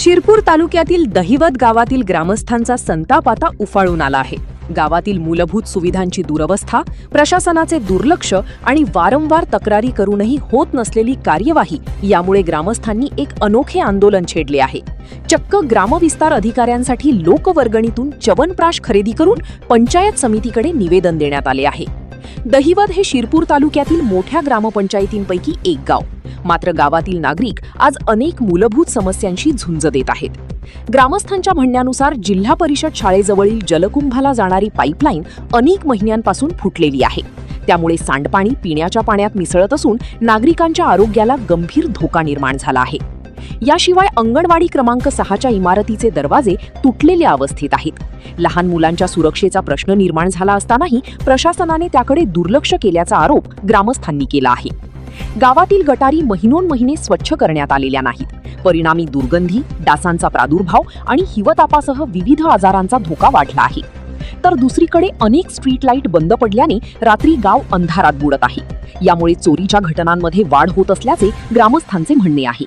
शिरपूर तालुक्यातील दहिवत गावातील ग्रामस्थांचा संताप आता उफाळून आला आहे। गावातील मूलभूत सुविधांची दुरवस्था, प्रशासनाचे दुर्लक्ष आणि वारंवार तक्रारी करूनही होत नसलेली कार्यवाही यामुळे ग्रामस्थांनी एक अनोखे आंदोलन छेडले आहे। चक्क ग्रामविस्तार अधिकाऱ्यांसाठी लोकवर्गणीतून च्यवनप्राश खरेदी करून पंचायत समितीकडे निवेदन देण्यात आले आहे। दहिवत हे शिरपूर तालुक्यातील मोठ्या ग्रामपंचायतींपैकी एक गाव, मात्र गावातील नागरिक आज अनेक मूलभूत समस्यांशी झुंज देत आहेत। ग्रामस्थांच्या म्हणण्यानुसार जिल्हा परिषद शाळेजवळील जलकुंभाला जाणारी पाईपलाईन अनेक महिन्यांपासून फुटलेली आहे। त्यामुळे सांडपाणी पिण्याच्या पाण्यात मिसळत असून नागरिकांच्या आरोग्याला गंभीर धोका निर्माण झाला आहे। याशिवाय अंगणवाडी क्रमांक 6च्या इमारतीचे दरवाजे तुटलेल्या अवस्थेत आहेत। लहान मुलांच्या सुरक्षेचा प्रश्न निर्माण झाला असतानाही प्रशासनाने त्याकडे दुर्लक्ष केल्याचा आरोप ग्रामस्थांनी केला आहे। गावातील गटारी महिनोन्महिने स्वच्छ करण्यात आलेल्या नाहीत। परिणामी दुर्गंधी, डासांचा प्रादुर्भाव आणि हिवतापासह विविध आजारांचा धोका वाढला आहे। तर दुसरीकडे अनेक स्ट्रीट लाईट बंद पडल्याने रात्री गाव अंधारात बुडत आहे। यामुळे चोरीच्या घटनांमध्ये वाढ होत असल्याचे ग्रामस्थांचे म्हणणे आहे।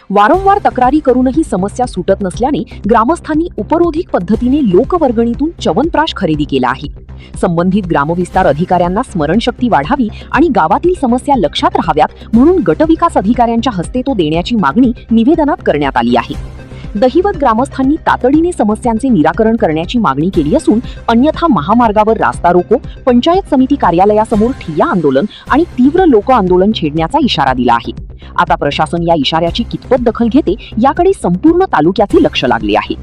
वारंवार तक्रारी करूनही समस्या सुटत नसल्याने ग्रामस्थांनी उपरोधिक पद्धतीने लोकवर्गणीतून च्यवनप्राश खरेदी केला आहे। संबंधित ग्रामविस्तार अधिकाऱ्यांना स्मरणशक्ती वाढावी आणि गावातील समस्या लक्षात राहाव्यात म्हणून गटविकास अधिकाऱ्यांच्या हस्ते तो देण्याची मागणी निवेदनात करण्यात आली आहे। दहिवत ग्रामस्थांनी तातडीने समस्यांचे निराकरण करण्याची मागणी केली असून अन्यथा महामार्गावर रास्ता रोको, पंचायत समिती कार्यालयासमोर ठिय्या आंदोलन आणि तीव्र लोक आंदोलन छेडण्याचा इशारा दिला आहे। आता प्रशासन या इशाऱ्याची कितपत दखल घेते याकडे संपूर्ण तालुक्याचे लक्ष लागले आहे।